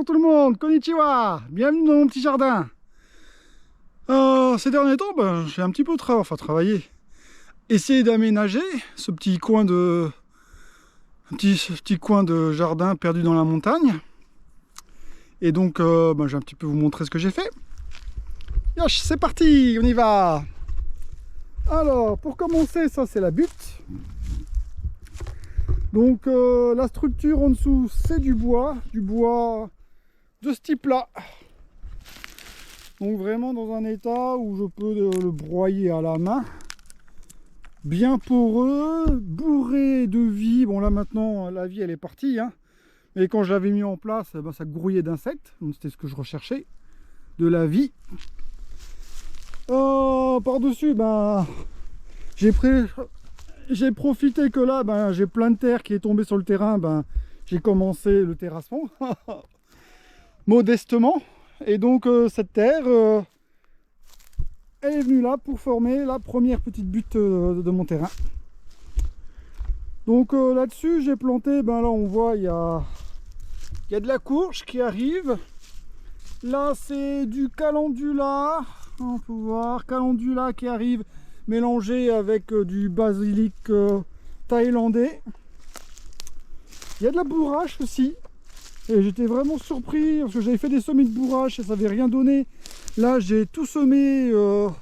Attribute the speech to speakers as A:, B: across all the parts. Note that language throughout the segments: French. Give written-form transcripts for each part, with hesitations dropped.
A: Bonjour tout le monde, konnichiwa, bienvenue dans mon petit jardin. Ces derniers temps, j'ai un petit peu travaillé, essayé d'aménager ce petit coin de jardin perdu dans la montagne. Et donc, je vais un petit peu vous montrer ce que j'ai fait. Yosh, c'est parti, on y va. Alors, pour commencer, ça c'est la butte. Donc la structure en dessous, c'est du bois de ce type-là. Donc vraiment dans un état où je peux le broyer à la main. Bien poreux, bourré de vie. Bon là maintenant, la vie elle est partie. Hein. Mais quand je l'avais mis en place, ça grouillait d'insectes. Donc c'était ce que je recherchais, de la vie. Par-dessus, j'ai profité que là, j'ai plein de terre qui est tombée sur le terrain. J'ai commencé le terrassement modestement. Et donc cette terre, elle est venue là pour former la première petite butte de mon terrain. Donc là-dessus, j'ai planté. Là, on voit, il y a de la courge qui arrive. Là, c'est du calendula. On peut voir calendula qui arrive, mélangé avec du basilic thaïlandais. Il y a de la bourrache aussi. Et j'étais vraiment surpris parce que j'avais fait des semis de bourrache et ça n'avait rien donné. Là, j'ai tout semé au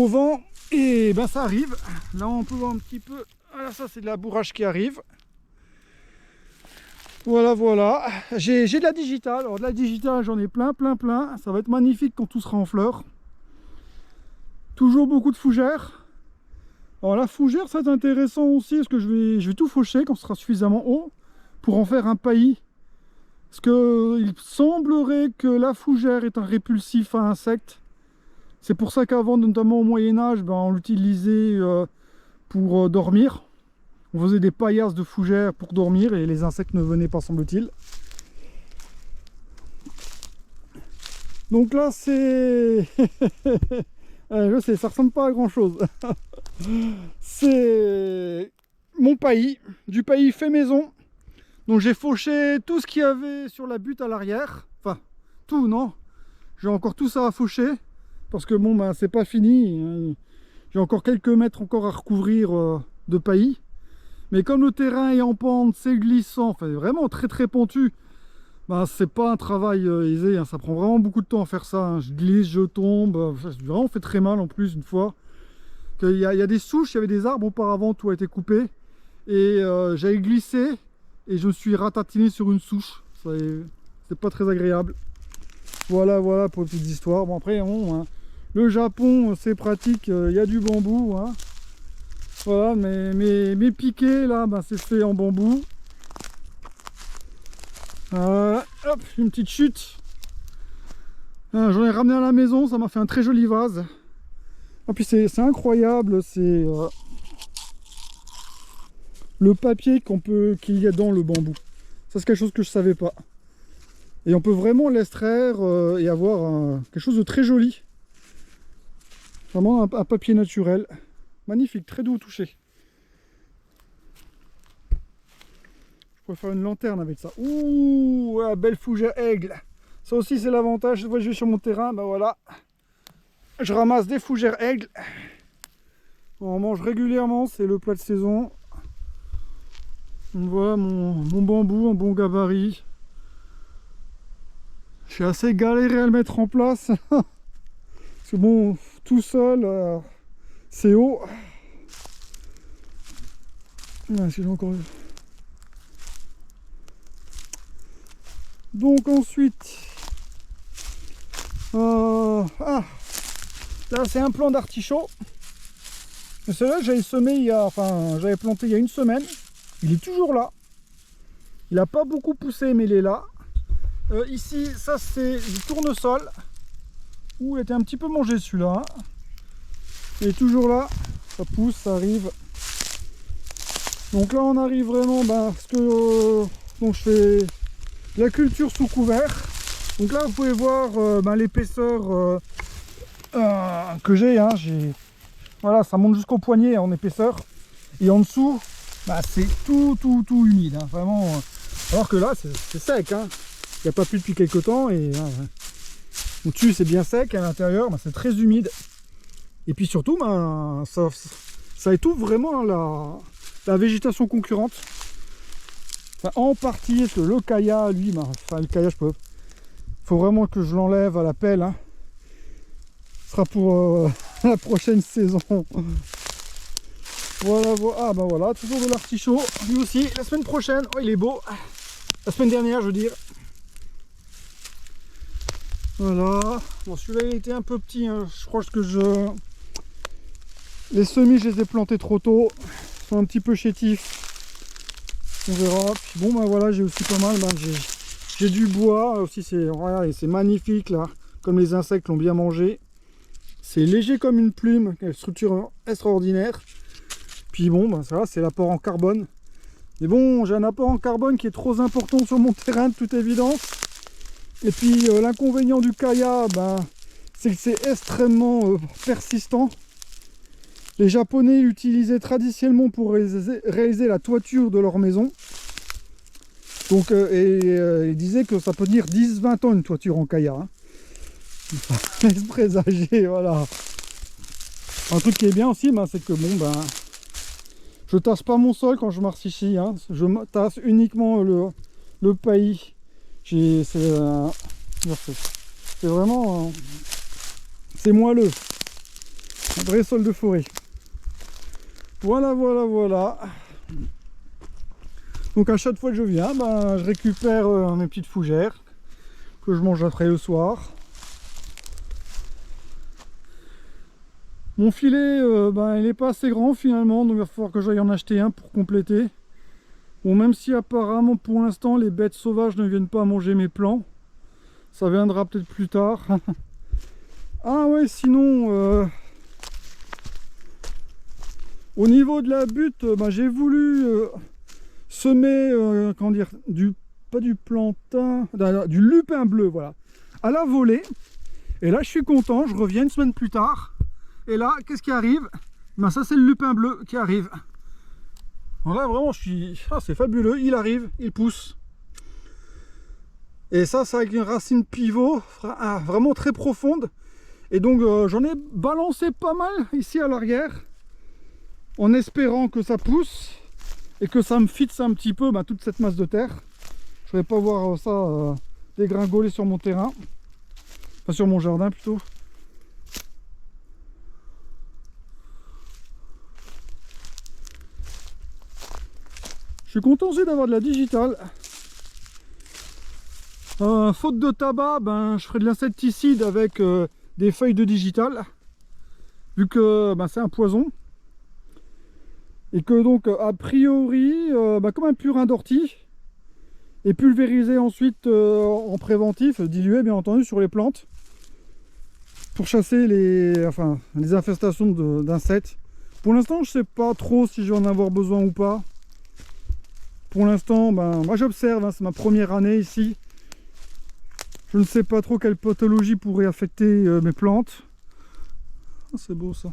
A: vent et ça arrive. Là, on peut voir un petit peu. Voilà, ça, c'est de la bourrache qui arrive. Voilà. J'ai de la digitale. Alors, de la digitale, j'en ai plein. Ça va être magnifique quand tout sera en fleurs. Toujours beaucoup de fougères. Alors la fougère, c'est intéressant aussi parce que je vais tout faucher quand ce sera suffisamment haut pour en faire un paillis. Parce qu'il semblerait que la fougère est un répulsif à insectes. C'est pour ça qu'avant, notamment au Moyen-Âge, on l'utilisait pour dormir. On faisait des paillasses de fougère pour dormir et les insectes ne venaient pas, semble-t-il. Donc là, c'est... je sais, ça ressemble pas à grand chose. C'est mon paillis, du paillis fait maison. Donc j'ai fauché tout ce qu'il y avait sur la butte à l'arrière. Enfin, tout, non. J'ai encore tout ça à faucher. Parce que c'est pas fini. J'ai encore quelques mètres encore à recouvrir de paillis. Mais comme le terrain est en pente, c'est glissant, enfin vraiment très pentu. C'est pas un travail aisé, hein. Ça prend vraiment beaucoup de temps à faire ça, hein. Je glisse, je tombe, ça vraiment fait très mal en plus une fois. Il y a des souches, il y avait des arbres auparavant, tout a été coupé. Et j'avais glissé et je me suis ratatiné sur une souche. C'est pas très agréable. Voilà pour les petites histoires. Bon après, hein, le Japon c'est pratique, il y a du bambou. Hein. Voilà, mes piquets là, c'est fait en bambou. Hop, une petite chute. J'en ai ramené à la maison, ça m'a fait un très joli vase. Et puis c'est incroyable, c'est le papier qu'il y a dans le bambou. Ça c'est quelque chose que je savais pas. Et on peut vraiment l'extraire et avoir quelque chose de très joli. Vraiment un papier naturel. Magnifique, très doux au toucher. Je pourrais faire une lanterne avec ça. Ouh, la belle fougère aigle. Ça aussi c'est l'avantage. Cette fois je vais sur mon terrain, voilà. Je ramasse des fougères aigles. On en mange régulièrement, c'est le plat de saison. Voilà mon bambou en bon gabarit. Je suis assez galéré à le mettre en place. Parce que tout seul, c'est haut. Est-ce que j'ai encore... Donc ensuite, là c'est un plant d'artichaut. Celui-là j'avais semé j'avais planté il y a une semaine. Il est toujours là. Il n'a pas beaucoup poussé mais il est là. Ici, ça c'est du tournesol. Ouh, il était un petit peu mangé celui-là. Il est toujours là. Ça pousse, ça arrive. Donc là on arrive vraiment parce que donc je fais la culture sous couvert. Donc là vous pouvez voir l'épaisseur que j'ai, hein. Voilà, ça monte jusqu'au poignet en épaisseur et en dessous c'est tout humide, hein. Vraiment Alors que là, c'est sec, hein. Il n'y a pas plu depuis quelques temps et au-dessus c'est bien sec, à l'intérieur c'est très humide. Et puis surtout, ça étouffe vraiment la végétation concurrente. Enfin, en partie, parce que le caillat, lui, le caillat, faut vraiment que je l'enlève à la pelle. Hein. Ce sera pour la prochaine saison. Voilà, ah bah voilà, toujours de l'artichaut, lui aussi, la semaine prochaine. Oh, il est beau. La semaine dernière, je veux dire. Voilà. Bon, celui-là, il était un peu petit. Hein. Je crois que les semis, je les ai plantés trop tôt. Ils sont un petit peu chétifs. On verra. Puis bon, bah voilà, j'ai aussi pas mal. J'ai du bois. Aussi, c'est magnifique, là. Comme les insectes l'ont bien mangé. C'est léger comme une plume. Une structure extraordinaire. Puis bon, bah, ça, c'est l'apport en carbone. Mais bon, j'ai un apport en carbone qui est trop important sur mon terrain, de toute évidence. Et puis l'inconvénient du caillat, c'est que c'est extrêmement persistant. Les Japonais l'utilisaient traditionnellement pour réaliser la toiture de leur maison. Donc, ils disaient que ça peut tenir 10-20 ans une toiture en caillat. Hein. Laisse présager, voilà. Un truc qui est bien aussi, c'est que bon, je tasse pas mon sol quand je marche ici. Hein. Je tasse uniquement le paillis. C'est vraiment c'est moelleux, un vrai sol de forêt. Voilà. Donc à chaque fois que je viens, je récupère mes petites fougères que je mange après le soir. Mon filet il n'est pas assez grand finalement, donc il va falloir que j'aille en acheter un pour compléter. Bon, même si apparemment pour l'instant les bêtes sauvages ne viennent pas manger mes plants, ça viendra peut-être plus tard. Ah ouais, sinon au niveau de la butte, j'ai voulu semer comment dire, pas du plantain, du lupin bleu, voilà, à la volée. Et là je suis content, je reviens une semaine plus tard. Et là, qu'est-ce qui arrive? Ça c'est le lupin bleu qui arrive. Là vraiment c'est fabuleux, il arrive, il pousse. Et ça c'est avec une racine pivot vraiment très profonde. Et donc j'en ai balancé pas mal ici à l'arrière, en espérant que ça pousse et que ça me fixe un petit peu toute cette masse de terre. Je ne vais pas voir ça dégringoler sur mon terrain, enfin sur mon jardin plutôt. Je suis content aussi d'avoir de la digitale. Faute de tabac, je ferai de l'insecticide avec des feuilles de digital, vu que c'est un poison. Et que donc a priori, comme un purin d'ortie, et pulvérisé ensuite en préventif, dilué bien entendu sur les plantes, pour chasser les infestations d'insectes. Pour l'instant je sais pas trop si je vais en avoir besoin ou pas. Pour l'instant, moi j'observe, hein, c'est ma première année ici. Je ne sais pas trop quelle pathologie pourrait affecter mes plantes. Ah, c'est beau ça.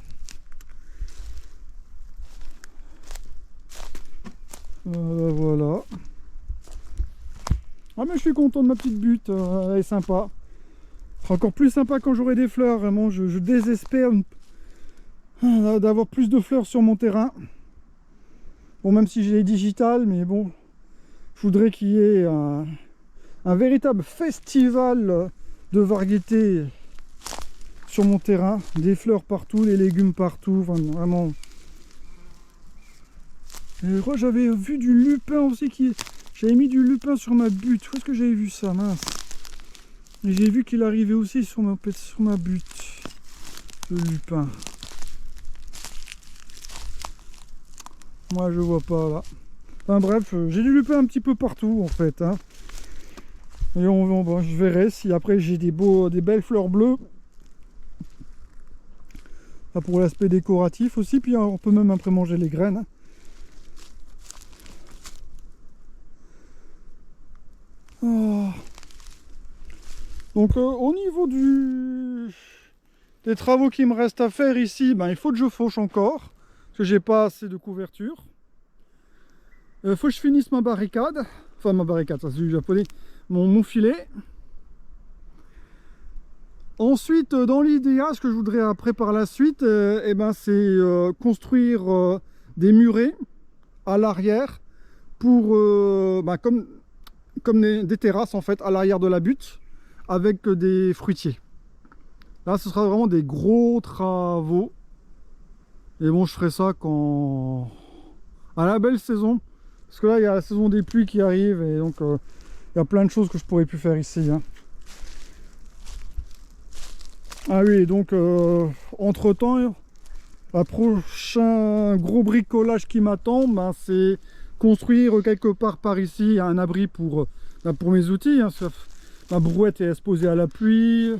A: Voilà. Ah mais je suis content de ma petite butte, elle est sympa. Encore plus sympa quand j'aurai des fleurs, vraiment je désespère d'avoir plus de fleurs sur mon terrain. Bon, même si j'ai les digitales, mais bon, je voudrais qu'il y ait un véritable festival de variétés sur mon terrain, des fleurs partout, des légumes partout, vraiment. Et je crois que j'avais vu du lupin aussi, j'avais mis du lupin sur ma butte. Où est-ce que j'avais vu ça, mince? Et j'ai vu qu'il arrivait aussi sur ma butte, le lupin. Moi je vois pas là. Enfin bref, j'ai du lupin un petit peu partout en fait. Hein. Et je verrai si après j'ai des belles fleurs bleues. Là, pour l'aspect décoratif aussi, puis on peut même après manger les graines. Oh. Donc au niveau des travaux qui me restent à faire ici, il faut que je fauche encore. Parce que j'ai pas assez de couverture. Faut que je finisse ma barricade. Enfin ma barricade, ça c'est du japonais. Mon filet. Ensuite, dans l'idéal, ce que je voudrais après par la suite, eh ben, c'est construire des murets à l'arrière pour, comme des terrasses en fait, à l'arrière de la butte, avec des fruitiers. Là, ce sera vraiment des gros travaux. Et bon, je ferai ça quand... à la belle saison. Parce que là, il y a la saison des pluies qui arrive, et donc il y a plein de choses que je pourrais plus faire ici. Hein. Ah oui, donc entre temps, le prochain gros bricolage qui m'attend, ben, c'est construire quelque part par ici un abri pour mes outils. Hein. Ma brouette est exposée à la pluie.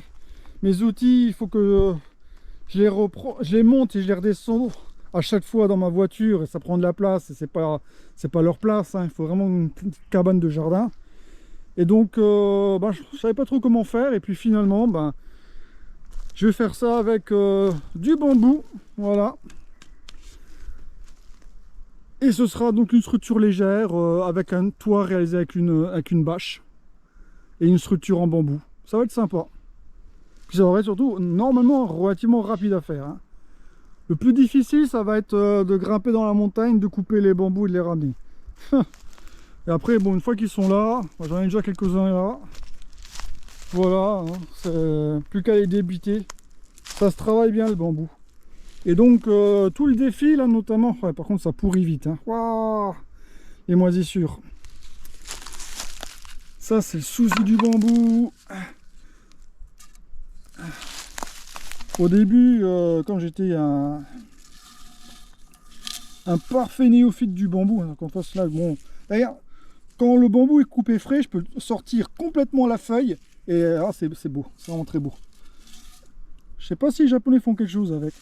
A: Mes outils, il faut que je les monte et je les redescends à chaque fois dans ma voiture, et ça prend de la place et c'est pas leur place. Hein. Il faut vraiment une petite cabane de jardin. Et donc, je savais pas trop comment faire, et puis finalement, je vais faire ça avec du bambou, voilà. Et ce sera donc une structure légère avec un toit réalisé avec une bâche et une structure en bambou. Ça va être sympa. Puis ça va être surtout normalement relativement rapide à faire. Hein. Le plus difficile, ça va être de grimper dans la montagne, de couper les bambous et de les ramener. Et après, bon, une fois qu'ils sont là, j'en ai déjà quelques-uns là. Voilà, hein, c'est plus qu'à les débiter. Ça se travaille bien le bambou. Et donc tout le défi là notamment, ouais, par contre ça pourrit vite. Hein. Waouh, les moisissures. Ça c'est le souci du bambou. Au début, quand j'étais un parfait néophyte du bambou, hein, quand là, bon, d'ailleurs, quand le bambou est coupé frais, je peux sortir complètement la feuille. Et c'est beau, c'est vraiment très beau. Je sais pas si les Japonais font quelque chose avec.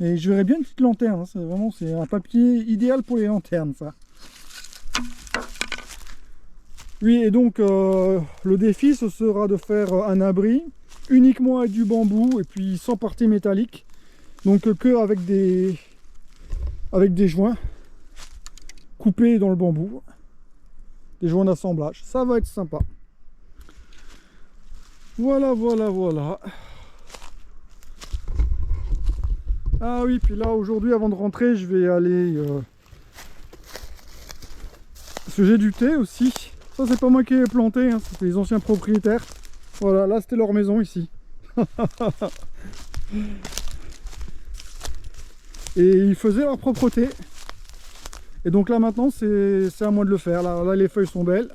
A: Mais je verrais bien une petite lanterne. Hein. C'est un papier idéal pour les lanternes, ça. Oui, et donc le défi, ce sera de faire un abri uniquement avec du bambou et puis sans partie métallique. Donc que avec des joints coupés dans le bambou. Des joints d'assemblage. Ça va être sympa. Voilà, voilà, voilà. Ah oui, puis là aujourd'hui avant de rentrer, je vais aller parce que j'ai du thé aussi. Ça c'est pas moi qui ai planté, hein, c'était les anciens propriétaires. Voilà, là c'était leur maison ici. Et ils faisaient leur propreté. Et donc là maintenant c'est à moi de le faire. Là les feuilles sont belles.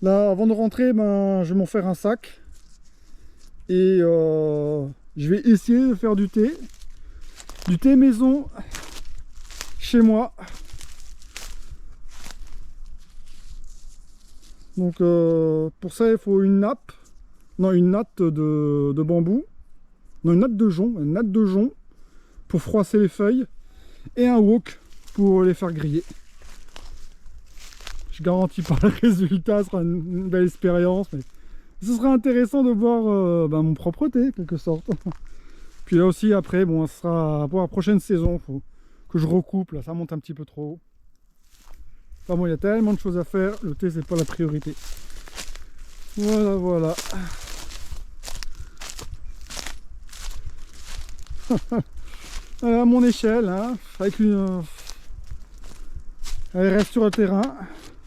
A: Là avant de rentrer, je vais m'en faire un sac. Et je vais essayer de faire du thé maison chez moi. Donc pour ça il faut une nappe, non une natte de bambou, non une natte de jonc pour froisser les feuilles et un wok pour les faire griller. Je garantis pas le résultat, ce sera une belle expérience, mais ce sera intéressant de voir mon propre thé, quelque sorte. Puis là aussi, après, bon, ce sera pour la prochaine saison. Faut que je recoupe, là, ça monte un petit peu trop haut. Enfin bon, il y a tellement de choses à faire, le thé, c'est pas la priorité. Voilà, voilà. À mon échelle, hein, avec une... Elle reste sur le terrain.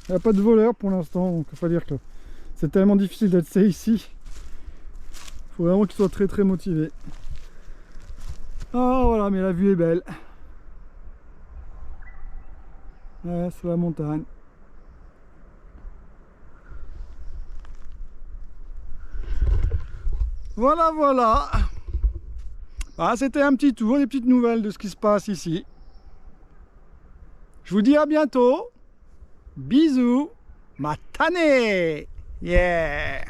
A: Il n'y a pas de voleur pour l'instant, donc il faut dire que c'est tellement difficile d'être safe ici. Il faut vraiment qu'il soit très très motivé. Ah voilà, mais la vue est belle. Ouais, c'est la montagne. Voilà, voilà. Ah, c'était un petit tour, des petites nouvelles de ce qui se passe ici. Je vous dis à bientôt. Bisous. Matane. Yeah.